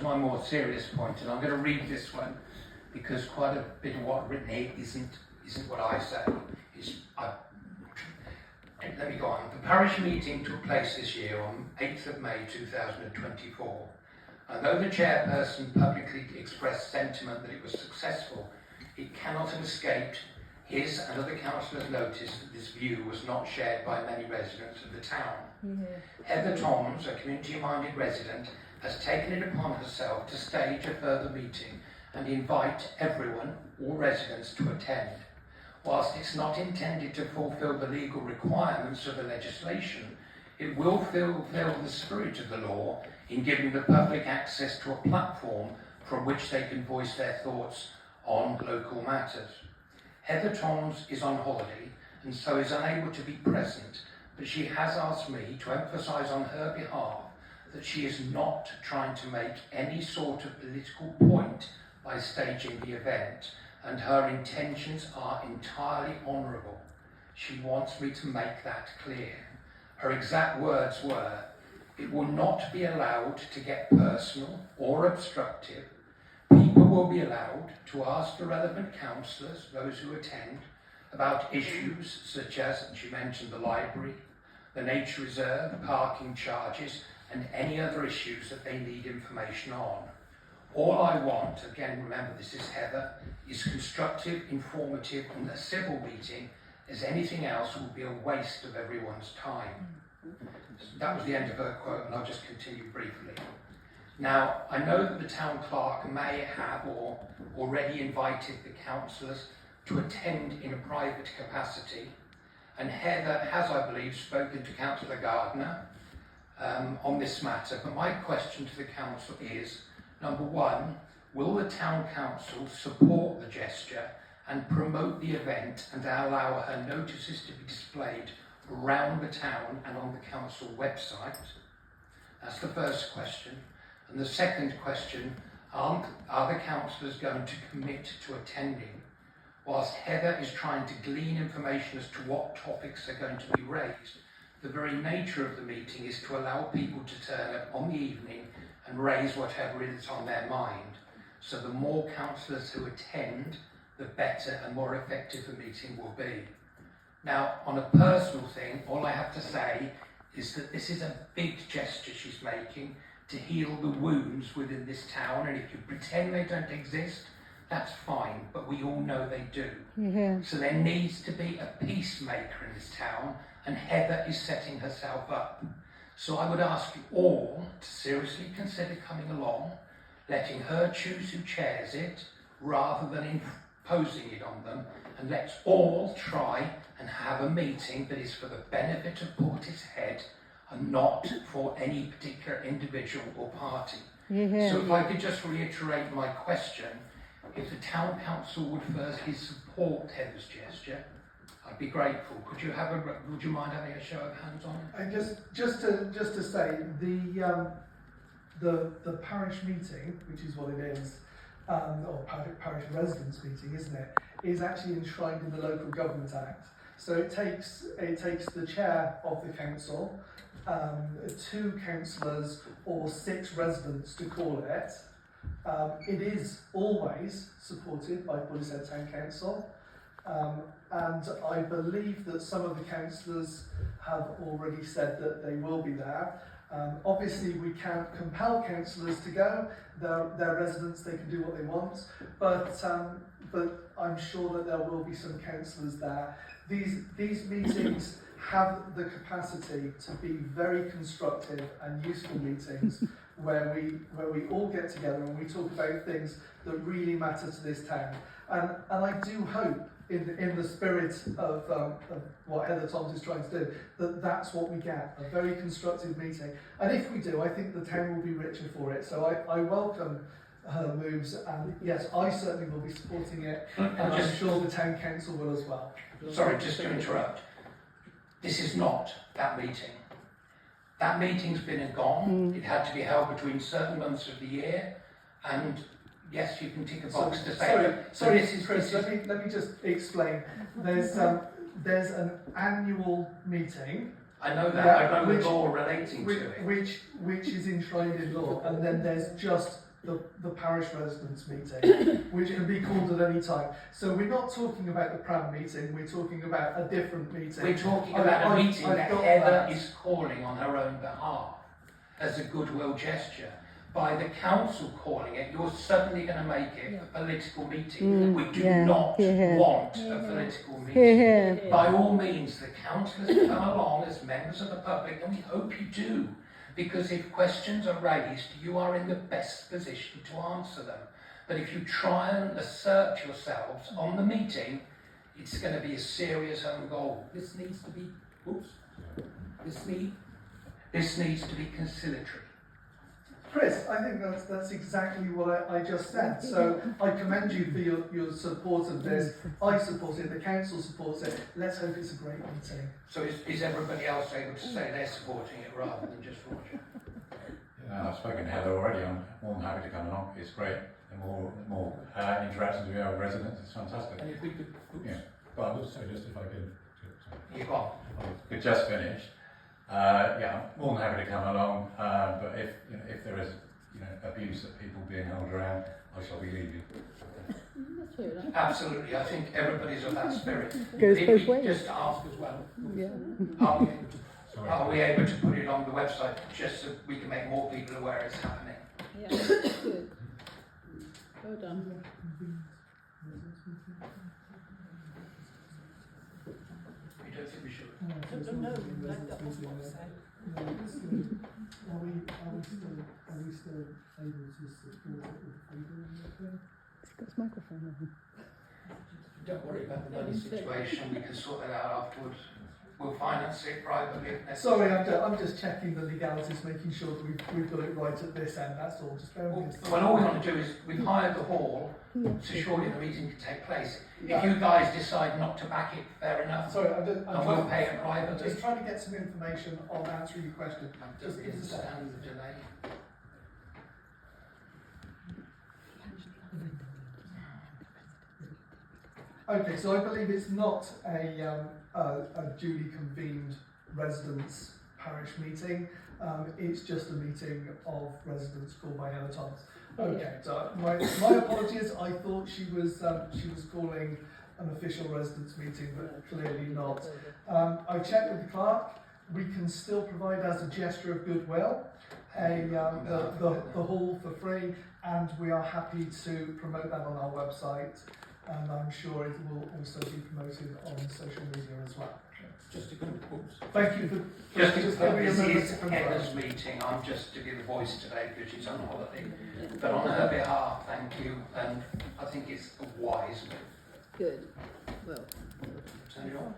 my more serious point, and I'm going to read this one because quite a bit of what's written here isn't what I say. Let me go on. The parish meeting took place this year on 8th of May 2024. And though the chairperson publicly expressed sentiment that it was successful, it cannot have escaped his and other councillors' notice that this view was not shared by many residents of the town. Heather Toms, a community-minded resident, has taken it upon herself to stage a further meeting and invite everyone, all residents, to attend. Whilst it's not intended to fulfil the legal requirements of the legislation, it will fulfil the spirit of the law in giving the public access to a platform from which they can voice their thoughts on local matters. Heather Toms is on holiday and so is unable to be present, but she has asked me to emphasise on her behalf that she is not trying to make any sort of political point by staging the event, and her intentions are entirely honourable. She wants me to make that clear. Her exact words were, "It will not be allowed to get personal or obstructive. People will be allowed to ask the relevant councillors, those who attend, about issues such as," and she mentioned the library, the nature reserve, parking charges, and any other issues that they need information on. All I want, again remember this is Heather, is constructive, informative and a civil meeting, as anything else will be a waste of everyone's time. So that was the end of her quote, and I'll just continue briefly. Now, I know that the town clerk may have or already invited the councillors to attend in a private capacity, and Heather has, I believe, spoken to Councillor Gardner on this matter, but my question to the council is, number one, will the town council support the gesture and promote the event and allow her notices to be displayed around the town and on the council website? That's the first question. And the second question, are the councillors going to commit to attending? Whilst Heather is trying to glean information as to what topics are going to be raised, the very nature of the meeting is to allow people to turn up on the evening and raise whatever it is on their mind. So the more councillors who attend, the better and more effective the meeting will be. Now, on a personal thing, all I have to say is that this is a big gesture she's making to heal the wounds within this town, and if you pretend they don't exist, that's fine, but we all know they do. So there needs to be a peacemaker in this town, and Heather is setting herself up. So I would ask you all to seriously consider coming along, letting her choose who chairs it, rather than imposing it on them, and let's all try and have a meeting that is for the benefit of Portishead and not for any particular individual or party. So if I could just reiterate my question, if the town council would firstly support Heather's gesture, I'd be grateful. Would you mind having a show of hands on it? And just to say, the parish meeting, which is what it is, or parish residents meeting, isn't it, is actually enshrined in the Local Government Act. So it takes the chair of the council, 2 councillors or 6 residents to call it. It is always supported by Portishead Town Council, and I believe that some of the councillors have already said that they will be there. Obviously we can't compel councillors to go, they're residents, they can do what they want, but I'm sure that there will be some councillors there. These meetings have the capacity to be very constructive and useful meetings where we all get together and we talk about things that really matter to this town. And I do hope, in the spirit of what Heather Toms is trying to do, that's what we get, a very constructive meeting. And if we do, I think the town will be richer for it. So I welcome her moves, and yes, I certainly will be supporting it, and I'm sure the town council will as well. Sorry, just to interrupt. This is not that meeting. That meeting's been and gone. It had to be held between certain months of the year, and yes, you can tick a box to say. Sorry, Chris. Let me just explain. There's an annual meeting. I know that. I know the law relating to it, which is enshrined in law, and then there's just the parish residents meeting, which can be called at any time. So we're not talking about the PRAM meeting, we're talking about a different meeting. We're talking about a meeting that Heather is calling on her own behalf as a goodwill gesture. By the council calling it, you're suddenly going to make it a political meeting. We do not want a political meeting. By all means, the councillors come along as members of the public, and we hope you do, because if questions are raised, you are in the best position to answer them. But if you try and assert yourselves on the meeting, it's going to be a serious own goal. This needs to be, this needs to be conciliatory. Chris, I think that's exactly what I just said. So I commend you for your support of this. I support it, the council supports it. Let's hope it's a great meeting. So is everybody else able to say they're supporting it rather than just Roger? Yeah, I've spoken to Heather already. I'm more than happy to come along. It's great. The more interactions we have with residents, it's fantastic. And if we could, Yeah. But I would say just if I could. you've got. I could just finish. Yeah, I'm more than happy to come along. But if there is abuse of people being held around, I shall be leaving. Absolutely, I think everybody's of that spirit. Goes If both we ways. just ask as well, Yeah. are we able to put it on the website just so we can make more people aware it's happening? Yeah, good. Well done. You don't think we should? No, Are we still able to support it with freedom? It's got its microphone on. Don't worry about the money situation, we can sort that out afterwards. We'll finance it privately if necessary. Sorry, I'm just checking the legalities, making sure that we've got it right at this end, that's all. Just bear with me. Well, all we want to do is, we've hired the hall, so surely the meeting can take place. If you guys decide not to back it, fair enough. Sorry, And we'll pay it I'm privately. just trying to get some information on answering your question. I don't understand the delay. Okay, so I believe it's not a duly convened residents parish meeting. It's just a meeting of residents called by Heather Thomas. Okay, so my apologies. I thought she was calling an official residents meeting, but clearly not. I checked with the clerk. We can still provide as a gesture of goodwill the hall for free, and we are happy to promote that on our website. And I'm sure it will also be promoted on social media as well. Just to confirm. Thank you for Just to giving confirm, me a this moment is to confirm. Heather's meeting. I'm just to give the voice today because she's on holiday. But on her behalf, thank you. And I think it's a wise move. Good. Well. Turn it on.